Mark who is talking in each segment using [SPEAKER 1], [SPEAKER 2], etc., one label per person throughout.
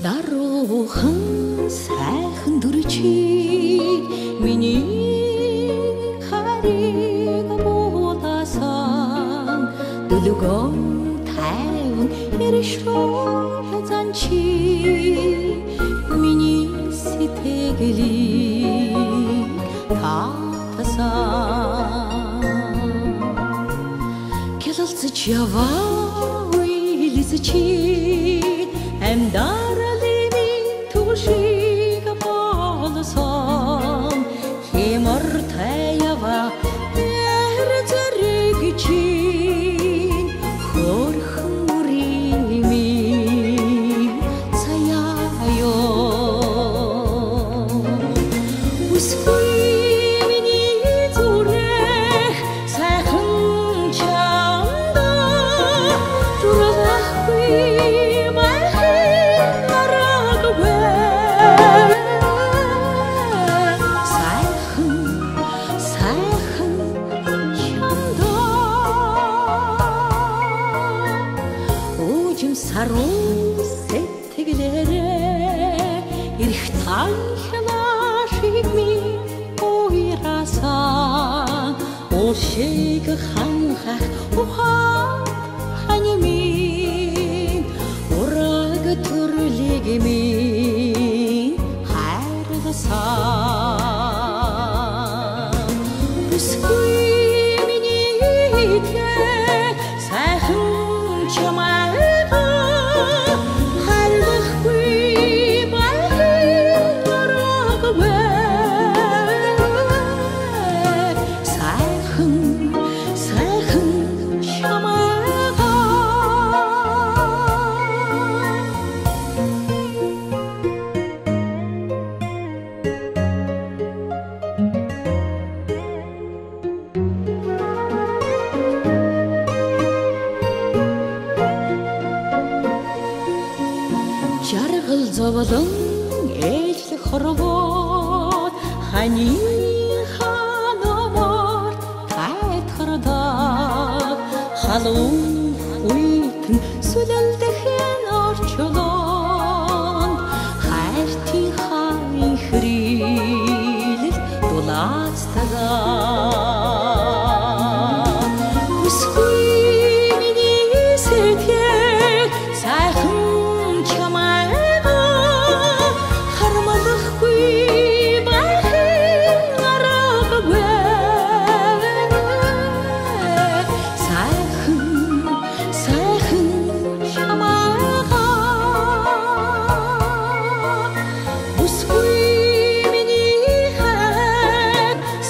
[SPEAKER 1] Даруухан сайхан дүрчиг миний хариг бууласан дүлгөө тайван иршроо занчи миний сэтгэлийг татасан келэлцэж яваа уйлсчи амдаралын түшиг болсон хэмэр таява эр зэрэгчийн хөрхөн үрими саяё үсгүй миний зүрх сайхан чамда дурлахгүй саруу сэтгэлээрээ ирэх танхнашиг минь уйрасан ушиг ханхах ухаан ханимин ураг төрлиг минь хайрласан бүсгүй миний сайхан чамаа жаргал зовлон ээлж хорвоод хани ханамар тайтгардаг халуун үйтэн сүлэлдэхэн орчлон хайртын хайн хрилэл дулаацтагаа үсгүй миний сэтгэл сайхан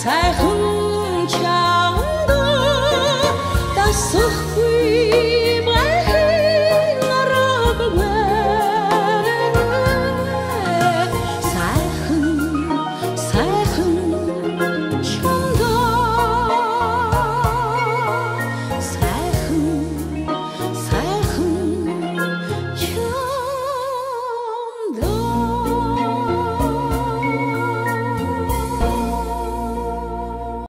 [SPEAKER 1] сайхан чамда дасахгүй